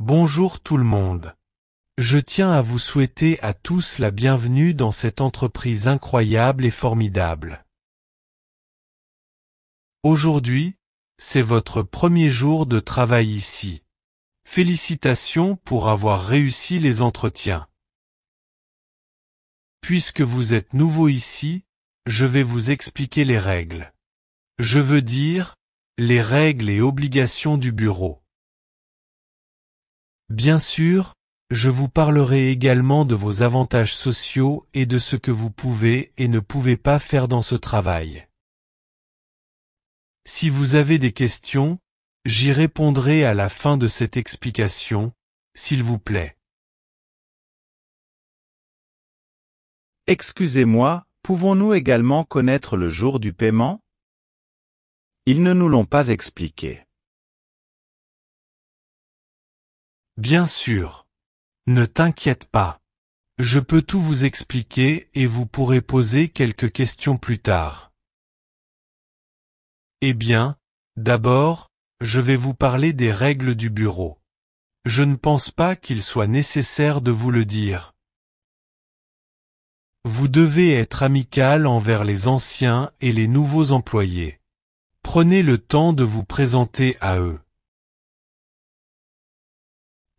Bonjour tout le monde. Je tiens à vous souhaiter à tous la bienvenue dans cette entreprise incroyable et formidable. Aujourd'hui, c'est votre premier jour de travail ici. Félicitations pour avoir réussi les entretiens. Puisque vous êtes nouveau ici, je vais vous expliquer les règles. Je veux dire, les règles et obligations du bureau. Bien sûr, je vous parlerai également de vos avantages sociaux et de ce que vous pouvez et ne pouvez pas faire dans ce travail. Si vous avez des questions, j'y répondrai à la fin de cette explication, s'il vous plaît. Excusez-moi, pouvons-nous également connaître le jour du paiement? Ils ne nous l'ont pas expliqué. Bien sûr. Ne t'inquiète pas. Je peux tout vous expliquer et vous pourrez poser quelques questions plus tard. Eh bien, d'abord, je vais vous parler des règles du bureau. Je ne pense pas qu'il soit nécessaire de vous le dire. Vous devez être amical envers les anciens et les nouveaux employés. Prenez le temps de vous présenter à eux.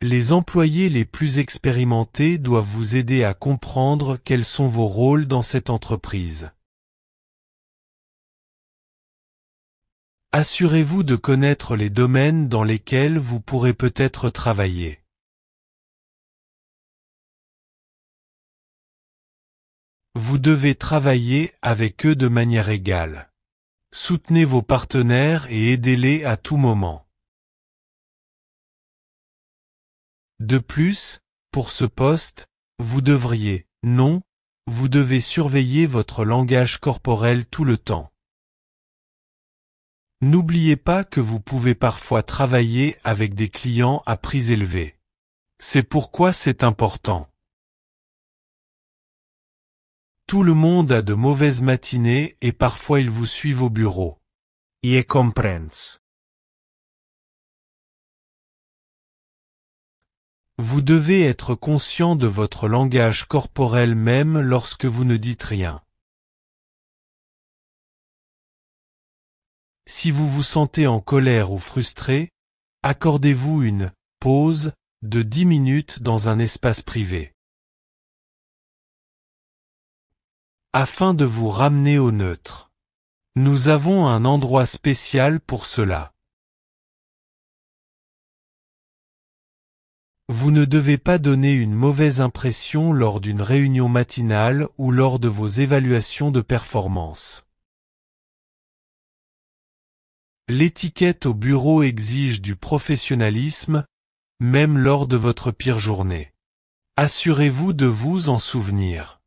Les employés les plus expérimentés doivent vous aider à comprendre quels sont vos rôles dans cette entreprise. Assurez-vous de connaître les domaines dans lesquels vous pourrez peut-être travailler. Vous devez travailler avec eux de manière égale. Soutenez vos partenaires et aidez-les à tout moment. De plus, pour ce poste, vous devez surveiller votre langage corporel tout le temps. N'oubliez pas que vous pouvez parfois travailler avec des clients à prix élevés. C'est pourquoi c'est important. Tout le monde a de mauvaises matinées et parfois ils vous suivent au bureau. Y comprens. Vous devez être conscient de votre langage corporel même lorsque vous ne dites rien. Si vous vous sentez en colère ou frustré, accordez-vous une pause de 10 minutes dans un espace privé. Afin de vous ramener au neutre. Nous avons un endroit spécial pour cela. Vous ne devez pas donner une mauvaise impression lors d'une réunion matinale ou lors de vos évaluations de performance. L'étiquette au bureau exige du professionnalisme, même lors de votre pire journée. Assurez-vous de vous en souvenir.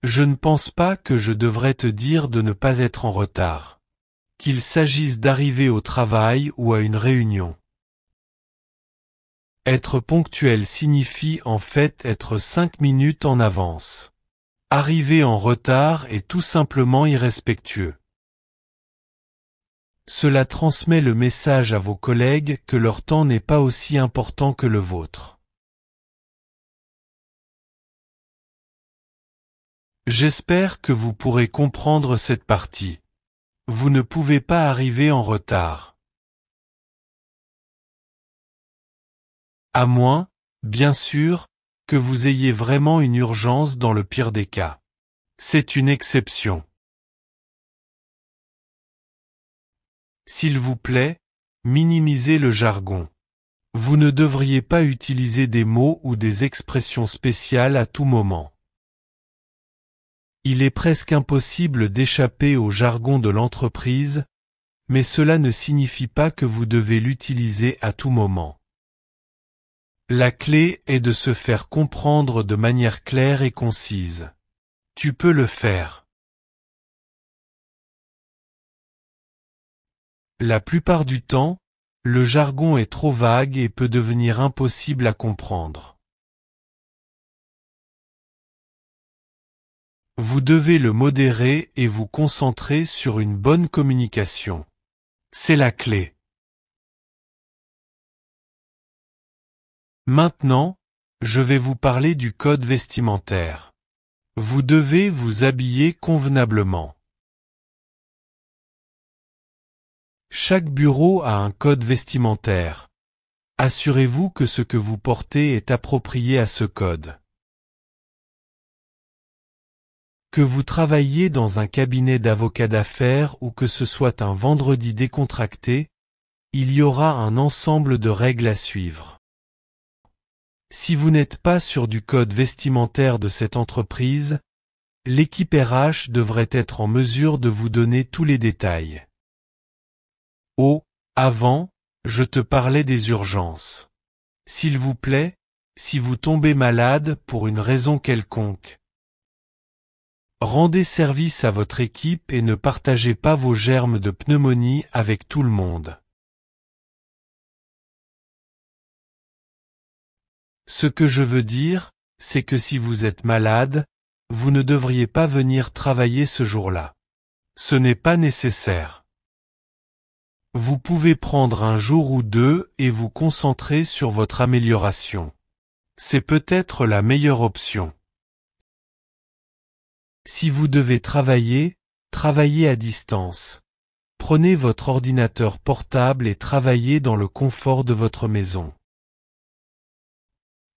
Je ne pense pas que je devrais te dire de ne pas être en retard. Qu'il s'agisse d'arriver au travail ou à une réunion. Être ponctuel signifie en fait être 5 minutes en avance. Arriver en retard est tout simplement irrespectueux. Cela transmet le message à vos collègues que leur temps n'est pas aussi important que le vôtre. J'espère que vous pourrez comprendre cette partie. Vous ne pouvez pas arriver en retard. À moins, bien sûr, que vous ayez vraiment une urgence dans le pire des cas. C'est une exception. S'il vous plaît, minimisez le jargon. Vous ne devriez pas utiliser des mots ou des expressions spéciales à tout moment. Il est presque impossible d'échapper au jargon de l'entreprise, mais cela ne signifie pas que vous devez l'utiliser à tout moment. La clé est de se faire comprendre de manière claire et concise. Tu peux le faire. La plupart du temps, le jargon est trop vague et peut devenir impossible à comprendre. Vous devez le modérer et vous concentrer sur une bonne communication. C'est la clé. Maintenant, je vais vous parler du code vestimentaire. Vous devez vous habiller convenablement. Chaque bureau a un code vestimentaire. Assurez-vous que ce que vous portez est approprié à ce code. Que vous travailliez dans un cabinet d'avocat d'affaires ou que ce soit un vendredi décontracté, il y aura un ensemble de règles à suivre. Si vous n'êtes pas sûr du code vestimentaire de cette entreprise, l'équipe RH devrait être en mesure de vous donner tous les détails. Oh, avant, je te parlais des urgences. S'il vous plaît, si vous tombez malade pour une raison quelconque, rendez service à votre équipe et ne partagez pas vos germes de pneumonie avec tout le monde. Ce que je veux dire, c'est que si vous êtes malade, vous ne devriez pas venir travailler ce jour-là. Ce n'est pas nécessaire. Vous pouvez prendre un jour ou deux et vous concentrer sur votre amélioration. C'est peut-être la meilleure option. Si vous devez travailler, travaillez à distance. Prenez votre ordinateur portable et travaillez dans le confort de votre maison.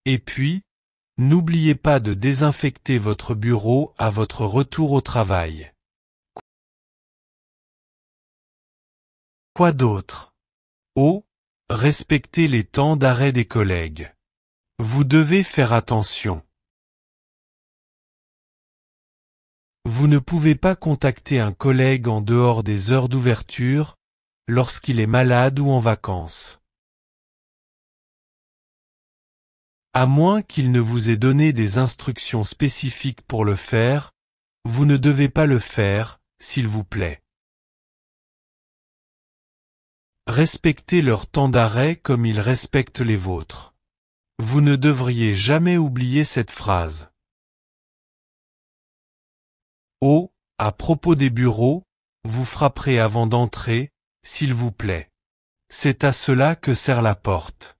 Et puis, n'oubliez pas de désinfecter votre bureau à votre retour au travail. Quoi d'autre? Oh, respectez les temps d'arrêt des collègues. Vous devez faire attention. Vous ne pouvez pas contacter un collègue en dehors des heures d'ouverture, lorsqu'il est malade ou en vacances. À moins qu'il ne vous ait donné des instructions spécifiques pour le faire, vous ne devez pas le faire, s'il vous plaît. Respectez leur temps d'arrêt comme ils respectent les vôtres. Vous ne devriez jamais oublier cette phrase. Oh, à propos des bureaux, vous frapperez avant d'entrer, s'il vous plaît. C'est à cela que sert la porte.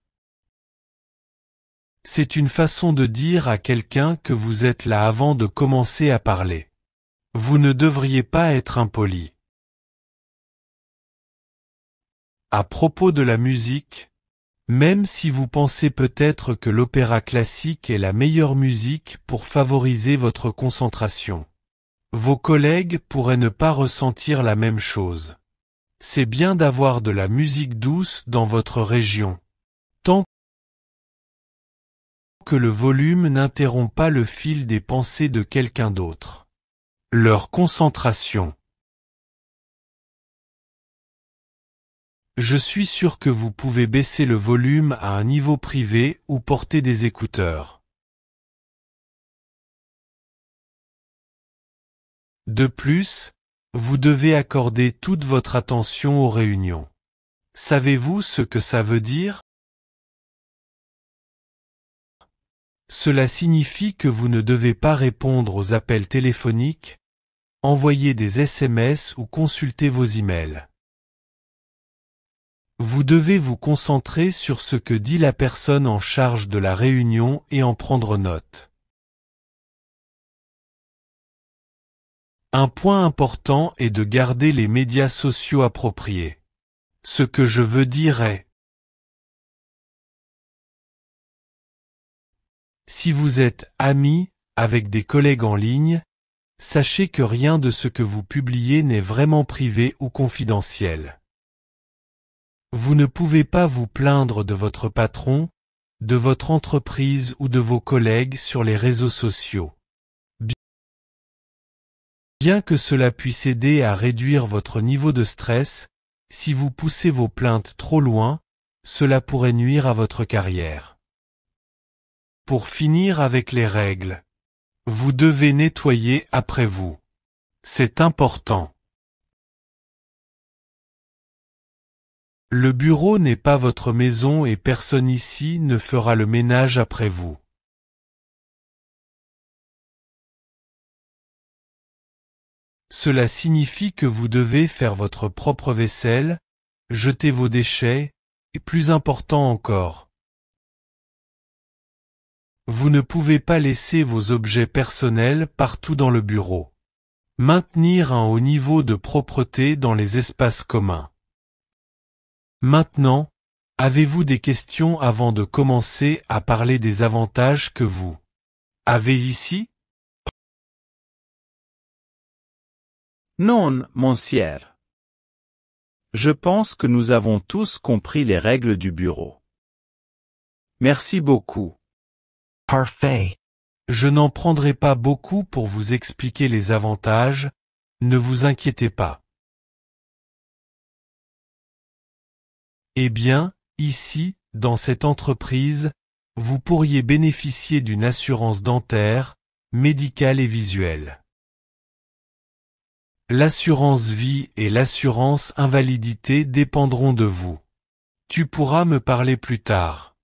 C'est une façon de dire à quelqu'un que vous êtes là avant de commencer à parler. Vous ne devriez pas être impoli. À propos de la musique, même si vous pensez peut-être que l'opéra classique est la meilleure musique pour favoriser votre concentration, vos collègues pourraient ne pas ressentir la même chose. C'est bien d'avoir de la musique douce dans votre région, tant que le volume n'interrompt pas le fil des pensées de quelqu'un d'autre. Leur concentration. Je suis sûr que vous pouvez baisser le volume à un niveau privé ou porter des écouteurs. De plus, vous devez accorder toute votre attention aux réunions. Savez-vous ce que ça veut dire? Cela signifie que vous ne devez pas répondre aux appels téléphoniques, envoyer des SMS ou consulter vos emails. Vous devez vous concentrer sur ce que dit la personne en charge de la réunion et en prendre note. Un point important est de garder les médias sociaux appropriés. Ce que je veux dire est, si vous êtes ami avec des collègues en ligne, sachez que rien de ce que vous publiez n'est vraiment privé ou confidentiel. Vous ne pouvez pas vous plaindre de votre patron, de votre entreprise ou de vos collègues sur les réseaux sociaux. Bien que cela puisse aider à réduire votre niveau de stress, si vous poussez vos plaintes trop loin, cela pourrait nuire à votre carrière. Pour finir avec les règles, vous devez nettoyer après vous. C'est important. Le bureau n'est pas votre maison et personne ici ne fera le ménage après vous. Cela signifie que vous devez faire votre propre vaisselle, jeter vos déchets, et plus important encore, Vous ne pouvez pas laisser vos objets personnels partout dans le bureau. Maintenir un haut niveau de propreté dans les espaces communs. Maintenant, avez-vous des questions avant de commencer à parler des avantages que vous avez ici? Non, monsieur. Je pense que nous avons tous compris les règles du bureau. Merci beaucoup. Parfait. Je n'en prendrai pas beaucoup pour vous expliquer les avantages, ne vous inquiétez pas. Eh bien, ici, dans cette entreprise, vous pourriez bénéficier d'une assurance dentaire, médicale et visuelle. L'assurance vie et l'assurance invalidité dépendront de vous. Tu pourras me parler plus tard.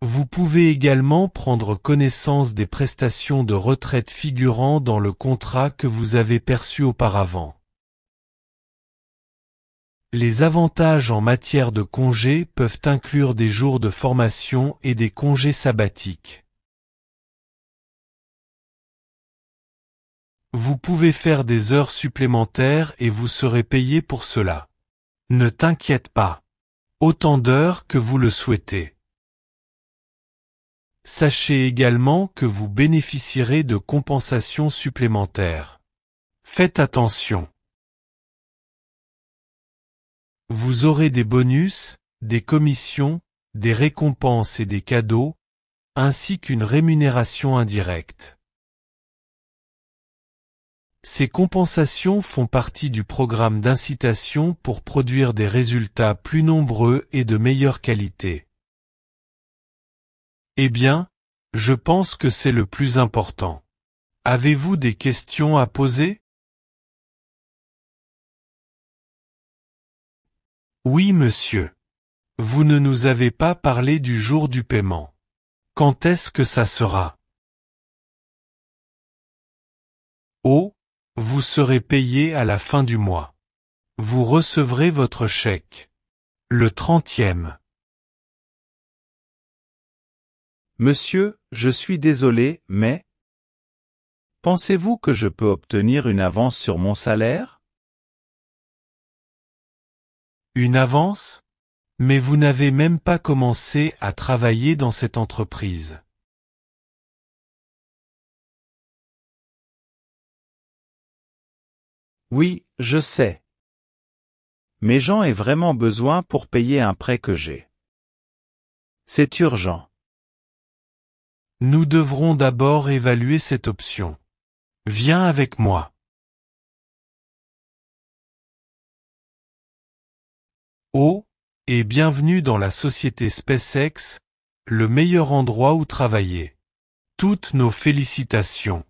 Vous pouvez également prendre connaissance des prestations de retraite figurant dans le contrat que vous avez perçu auparavant. Les avantages en matière de congés peuvent inclure des jours de formation et des congés sabbatiques. Vous pouvez faire des heures supplémentaires et vous serez payé pour cela. Ne t'inquiète pas. Autant d'heures que vous le souhaitez. Sachez également que vous bénéficierez de compensations supplémentaires. Faites attention. Vous aurez des bonus, des commissions, des récompenses et des cadeaux, ainsi qu'une rémunération indirecte. Ces compensations font partie du programme d'incitation pour produire des résultats plus nombreux et de meilleure qualité. Eh bien, je pense que c'est le plus important. Avez-vous des questions à poser? Oui, monsieur. Vous ne nous avez pas parlé du jour du paiement. Quand est-ce que ça sera? Oh, vous serez payé à la fin du mois. Vous recevrez votre chèque. Le 30e. Monsieur, je suis désolé, mais... Pensez-vous que je peux obtenir une avance sur mon salaire? Une avance? Mais vous n'avez même pas commencé à travailler dans cette entreprise. Oui, je sais. Mais j'en ai vraiment besoin pour payer un prêt que j'ai. C'est urgent. Nous devrons d'abord évaluer cette option. Viens avec moi. Oh, et bienvenue dans la société SpaceX, le meilleur endroit où travailler. Toutes nos félicitations.